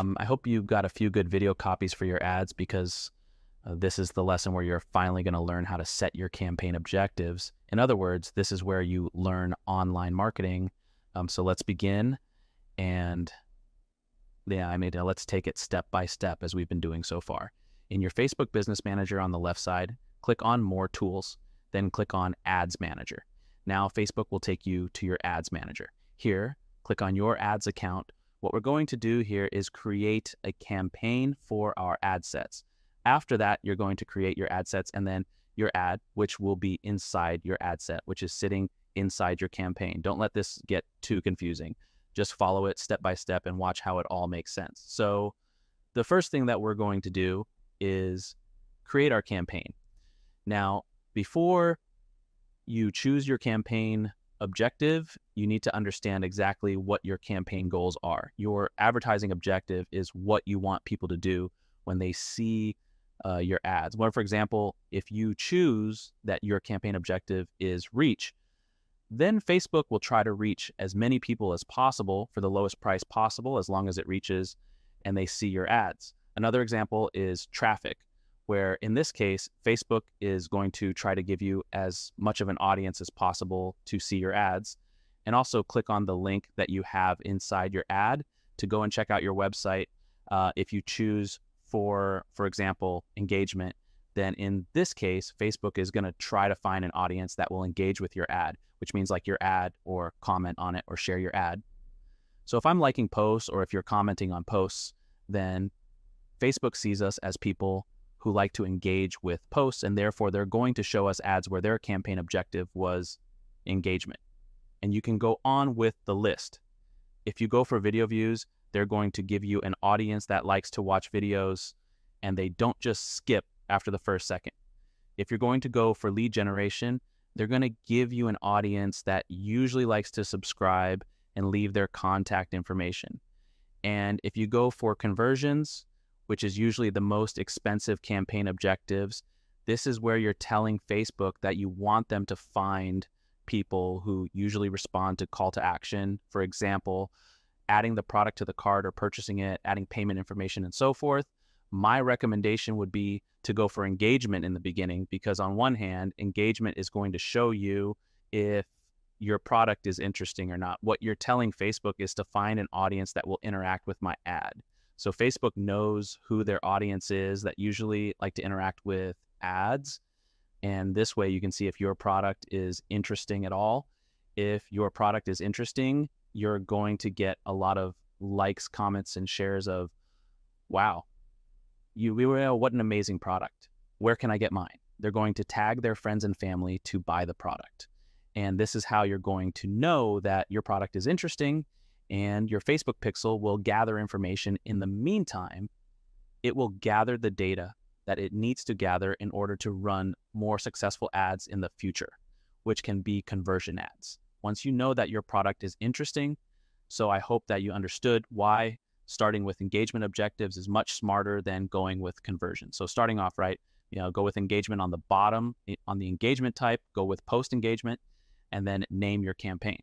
I hope you got a few good video copies for your ads because this is the lesson where you're finally going to learn how to set your campaign objectives. In other words, this is where you learn online marketing. So let's begin. And let's take it step by step as we've been doing so far. In your Facebook Business Manager on the left side, click on More Tools, then click on Ads Manager. Now Facebook will take you to your Ads Manager. Here, click on your ads account. What we're going to do here is create a campaign for our ad sets. After that, you're going to create your ad sets and then your ad, which will be inside your ad set, which is sitting inside your campaign. Don't let this get too confusing. Just follow it step by step and watch how it all makes sense. So the first thing that we're going to do is create our campaign. Now, before you choose your campaign objective, you need to understand exactly what your campaign goals are. Your advertising objective is what you want people to do when they see your ads. Well, for example, if you choose that your campaign objective is reach, then Facebook will try to reach as many people as possible for the lowest price possible, as long as it reaches and they see your ads. Another example is traffic, where in this case, Facebook is going to try to give you as much of an audience as possible to see your ads. And also click on the link that you have inside your ad to go and check out your website. If you choose for example, engagement, then in this case, Facebook is going to try to find an audience that will engage with your ad, which means like your ad or comment on it or share your ad. So if I'm liking posts or if you're commenting on posts, then Facebook sees us as people who like to engage with posts, and therefore they're going to show us ads where their campaign objective was engagement. And you can go on with the list. If you go for video views, they're going to give you an audience that likes to watch videos, and they don't just skip after the first second. If you're going to go for lead generation, they're going to give you an audience that usually likes to subscribe and leave their contact information. And if you go for conversions, which is usually the most expensive campaign objectives, this is where you're telling Facebook that you want them to find people who usually respond to call to action. For example, adding the product to the cart or purchasing it, adding payment information, and so forth. My recommendation would be to go for engagement in the beginning, because on one hand, engagement is going to show you if your product is interesting or not. What you're telling Facebook is to find an audience that will interact with my ad. So Facebook knows who their audience is that usually like to interact with ads. And this way you can see if your product is interesting at all. If your product is interesting, you're going to get a lot of likes, comments, and shares of, wow, what an amazing product. Where can I get mine? They're going to tag their friends and family to buy the product. And this is how you're going to know that your product is interesting, and your Facebook pixel will gather information. In the meantime, it will gather the data that it needs to gather in order to run more successful ads in the future, which can be conversion ads. Once you know that your product is interesting, so I hope that you understood why starting with engagement objectives is much smarter than going with conversion. So starting off right, go with engagement on the bottom, on the engagement type, go with post engagement, and then name your campaign.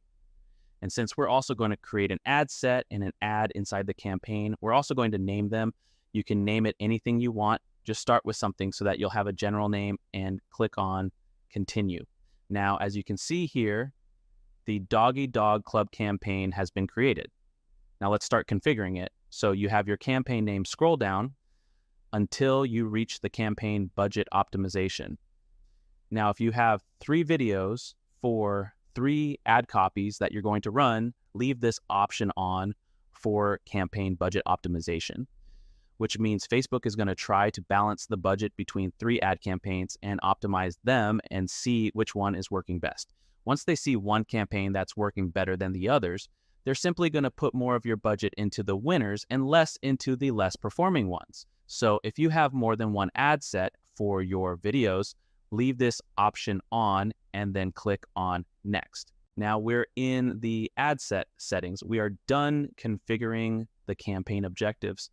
And since we're also going to create an ad set and an ad inside the campaign, we're also going to name them. You can name it anything you want. Just start with something so that you'll have a general name and click on continue. Now, as you can see here, the Doggy Dog Club campaign has been created. Now let's start configuring it. So you have your campaign name, scroll down until you reach the campaign budget optimization. Now, if you have 3 videos for 3 ad copies that you're going to run, leave this option on for campaign budget optimization, which means Facebook is going to try to balance the budget between 3 ad campaigns and optimize them and see which one is working best. Once they see one campaign that's working better than the others, they're simply going to put more of your budget into the winners and less into the less performing ones. So if you have more than one ad set for your videos, leave this option on and then click on next. Now we're in the ad set settings. We are done configuring the campaign objectives.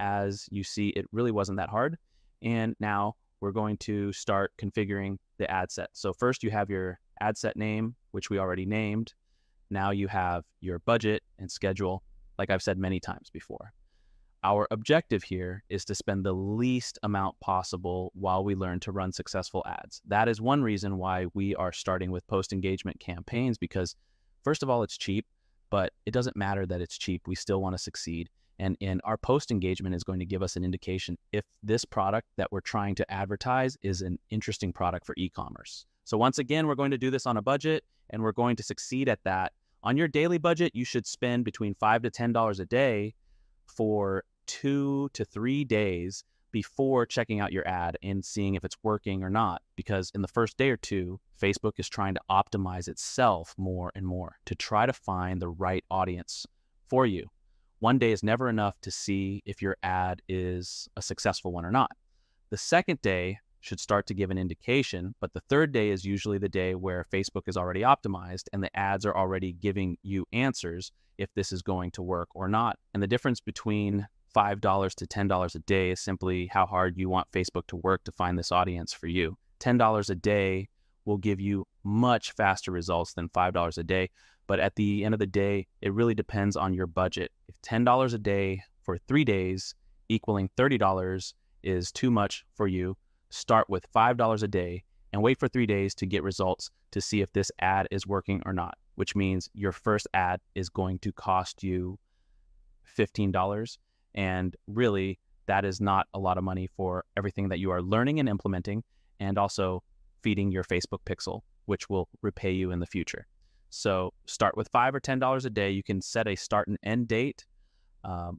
As you see, it really wasn't that hard. And now we're going to start configuring the ad set. So first you have your ad set name, which we already named. Now you have your budget and schedule, like I've said many times before. Our objective here is to spend the least amount possible while we learn to run successful ads. That is one reason why we are starting with post-engagement campaigns, because first of all, it's cheap, but it doesn't matter that it's cheap. We still want to succeed. And our post-engagement is going to give us an indication if this product that we're trying to advertise is an interesting product for e-commerce. So once again, we're going to do this on a budget, and we're going to succeed at that. On your daily budget, you should spend between $5 to $10 a day for 2 to 3 days before checking out your ad and seeing if it's working or not. Because in the first day or two, Facebook is trying to optimize itself more and more to try to find the right audience for you. One day is never enough to see if your ad is a successful one or not. The second day should start to give an indication, but the third day is usually the day where Facebook is already optimized and the ads are already giving you answers if this is going to work or not. And the difference between $5 to $10 a day is simply how hard you want Facebook to work to find this audience for you. $10 a day will give you much faster results than $5 a day. But at the end of the day, it really depends on your budget. If $10 a day for 3 days equaling $30 is too much for you, start with $5 a day and wait for 3 days to get results to see if this ad is working or not, which means your first ad is going to cost you $15. And really, that is not a lot of money for everything that you are learning and implementing, and also feeding your Facebook pixel, which will repay you in the future. So start with $5 or $10 a day. You can set a start and end date.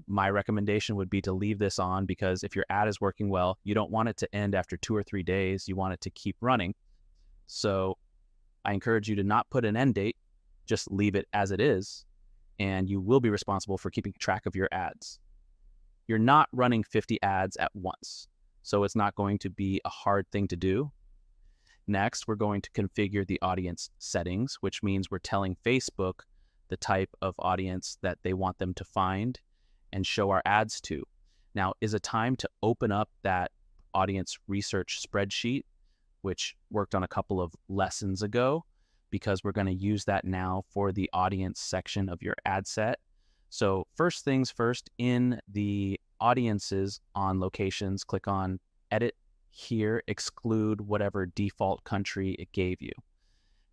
My recommendation would be to leave this on, because if your ad is working well, you don't want it to end after 2 or 3 days. You want it to keep running. So I encourage you to not put an end date, just leave it as it is, and you will be responsible for keeping track of your ads. You're not running 50 ads at once, so it's not going to be a hard thing to do. Next, we're going to configure the audience settings, which means we're telling Facebook the type of audience that they want them to find and show our ads to. Now is a time to open up that audience research spreadsheet, which worked on a couple of lessons ago, because we're going to use that now for the audience section of your ad set. So first things first, in the audiences on locations, click on edit here, exclude whatever default country it gave you.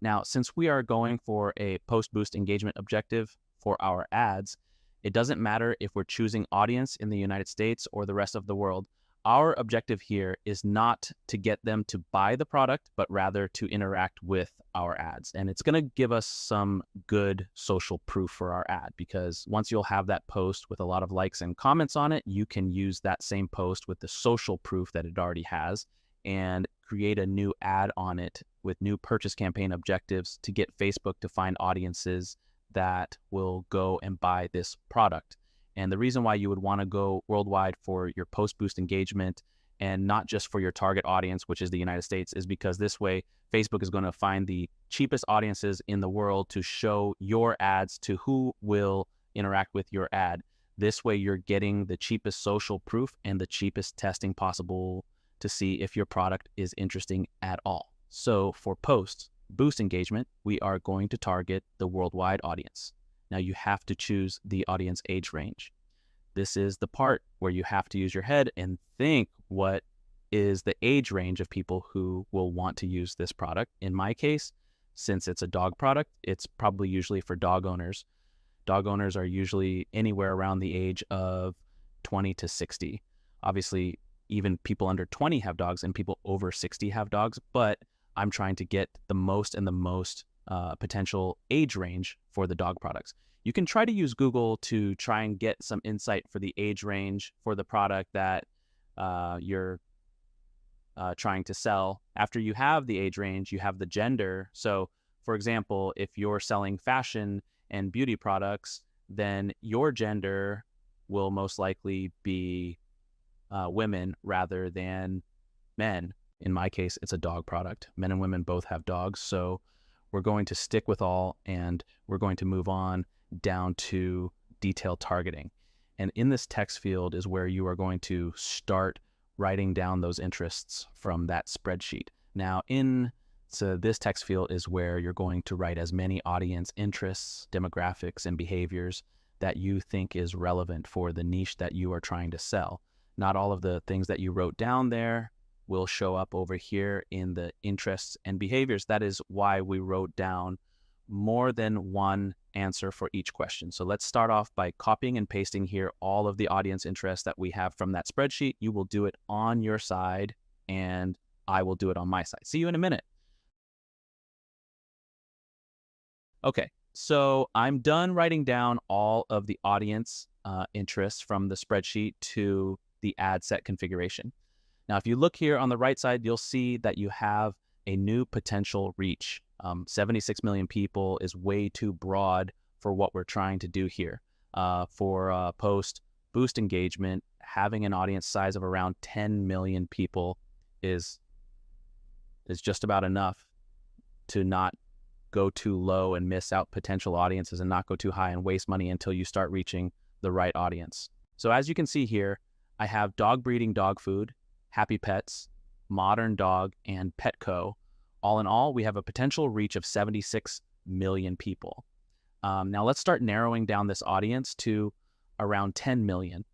Now, since we are going for a post-boost engagement objective for our ads, it doesn't matter if we're choosing audience in the United States or the rest of the world. Our objective here is not to get them to buy the product, but rather to interact with our ads. And it's going to give us some good social proof for our ad, because once you'll have that post with a lot of likes and comments on it, you can use that same post with the social proof that it already has and create a new ad on it with new purchase campaign objectives to get Facebook to find audiences that will go and buy this product. And the reason why you would want to go worldwide for your post-boost engagement and not just for your target audience, which is the United States, is because this way Facebook is going to find the cheapest audiences in the world to show your ads to who will interact with your ad. This way you're getting the cheapest social proof and the cheapest testing possible to see if your product is interesting at all. So for post-boost engagement, we are going to target the worldwide audience. Now you have to choose the audience age range. This is the part where you have to use your head and think, what is the age range of people who will want to use this product? In my case, since it's a dog product, it's probably usually for dog owners. Dog owners are usually anywhere around the age of 20 to 60. Obviously, even people under 20 have dogs and people over 60 have dogs, but I'm trying to get the most potential age range for the dog products. You can try to use Google to try and get some insight for the age range for the product that you're trying to sell. After you have the age range, you have the gender. So for example, if you're selling fashion and beauty products, then your gender will most likely be women rather than men. In my case, it's a dog product. Men and women both have dogs, so we're going to stick with all, and we're going to move on down to detailed targeting. And in this text field is where you are going to start writing down those interests from that spreadsheet. Now, so this text field is where you're going to write as many audience interests, demographics, and behaviors that you think is relevant for the niche that you are trying to sell. Not all of the things that you wrote down there will show up over here in the interests and behaviors. That is why we wrote down more than one answer for each question. So let's start off by copying and pasting here all of the audience interests that we have from that spreadsheet. You will do it on your side and I will do it on my side. See you in a minute. Okay, so I'm done writing down all of the audience interests from the spreadsheet to the ad set configuration. Now, if you look here on the right side, you'll see that you have a new potential reach. 76 million people is way too broad for what we're trying to do here. For post boost engagement, having an audience size of around 10 million people is just about enough to not go too low and miss out potential audiences and not go too high and waste money until you start reaching the right audience. So as you can see here, I have dog breeding dog food, Happy Pets, Modern Dog, and Petco. All in all, we have a potential reach of 76 million people. Now let's start narrowing down this audience to around 10 million.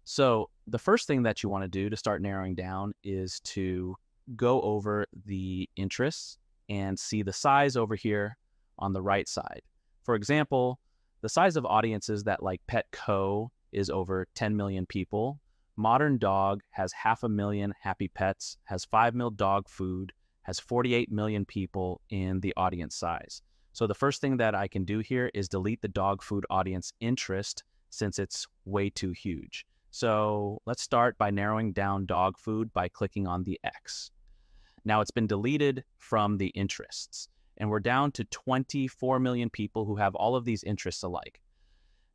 So the first thing that you want to do to start narrowing down is to go over the interests and see the size over here on the right side. For example, the size of audiences that like Petco is over 10 million people. Modern Dog has 500,000 Happy Pets, has 5 mil dog food, has 48 million people in the audience size. So the first thing that I can do here is delete the dog food audience interest since it's way too huge. So let's start by narrowing down dog food by clicking on the X. Now it's been deleted from the interests, and we're down to 24 million people who have all of these interests alike.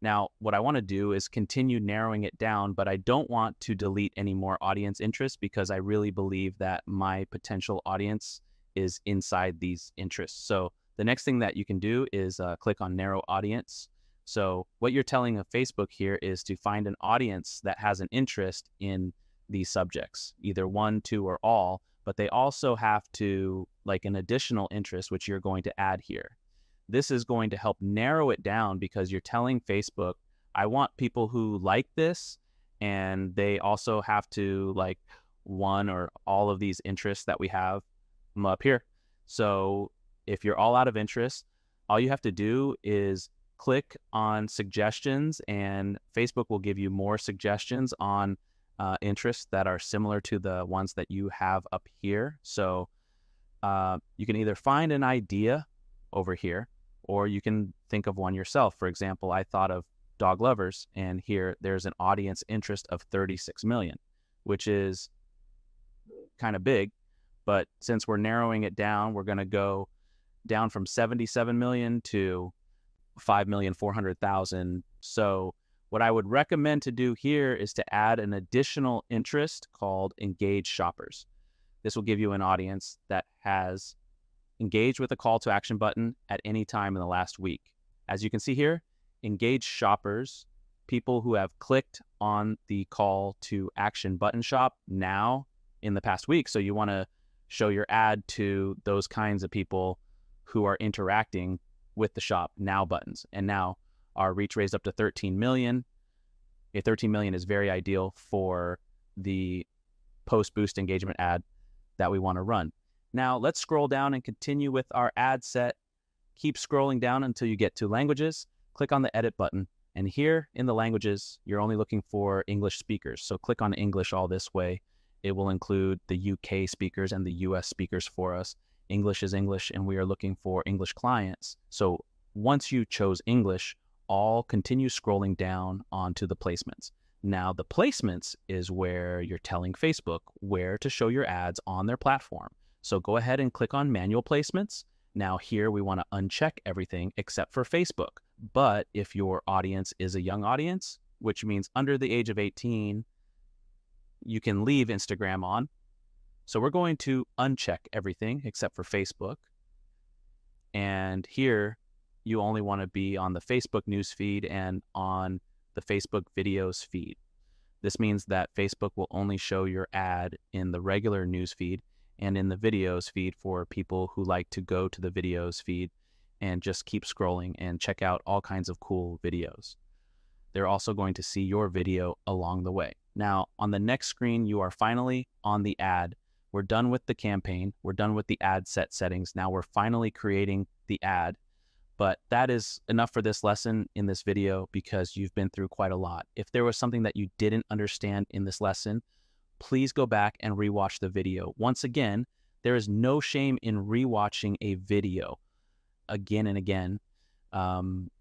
Now, what I want to do is continue narrowing it down, but I don't want to delete any more audience interests because I really believe that my potential audience is inside these interests. So the next thing that you can do is click on narrow audience. So what you're telling of Facebook here is to find an audience that has an interest in these subjects, either one, two, or all, but they also have to like an additional interest, which you're going to add here. This is going to help narrow it down because you're telling Facebook, I want people who like this, and they also have to like one or all of these interests that we have up here. So if you're all out of interest, all you have to do is click on suggestions and Facebook will give you more suggestions on interests that are similar to the ones that you have up here. So you can either find an idea over here, or you can think of one yourself. For example, I thought of dog lovers, and here there's an audience interest of 36 million, which is kind of big. But since we're narrowing it down, we're going to go down from 77 million to 5,400,000. So what I would recommend to do here is to add an additional interest called engaged shoppers. This will give you an audience that has engaged with a call to action button at any time in the last week. As you can see here, engaged shoppers, people who have clicked on the call to action button shop now in the past week. So you want to show your ad to those kinds of people who are interacting with the shop now buttons. And now our reach raised up to 13 million. 13 million is very ideal for the post boost engagement ad that we want to run. Now let's scroll down and continue with our ad set. Keep scrolling down until you get to languages. Click on the edit button. And here in the languages, you're only looking for English speakers. So click on English all this way. It will include the UK speakers and the US speakers for us. English is English, and we are looking for English clients. So once you chose English, all continue scrolling down onto the placements. Now the placements is where you're telling Facebook where to show your ads on their platform. So go ahead and click on manual placements. Now here we want to uncheck everything except for Facebook. But if your audience is a young audience, which means under the age of 18, you can leave Instagram on. So we're going to uncheck everything except for Facebook. And here you only want to be on the Facebook news feed and on the Facebook videos feed. This means that Facebook will only show your ad in the regular news feed and in the videos feed for people who like to go to the videos feed and just keep scrolling and check out all kinds of cool videos. they're also going to see your video along the way. Now, on the next screen, you are finally on the ad. We're done with the campaign. We're done with the ad set settings. Now we're finally creating the ad. But that is enough for this lesson in this video because you've been through quite a lot. If there was something that you didn't understand in this lesson, please go back and rewatch the video. Once again, there is no shame in rewatching a video again and again.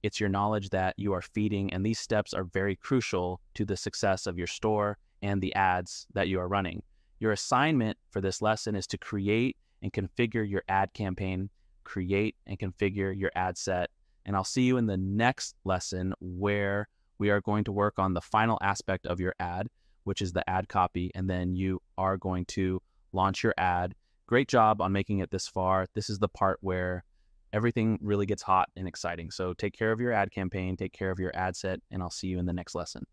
It's your knowledge that you are feeding, and these steps are very crucial to the success of your store and the ads that you are running. Your assignment for this lesson is to create and configure your ad campaign, create and configure your ad set, and I'll see you in the next lesson where we are going to work on the final aspect of your ad, which is the ad copy, and then you are going to launch your ad. Great job on making it this far. This is the part where everything really gets hot and exciting. So take care of your ad campaign, take care of your ad set, and I'll see you in the next lesson.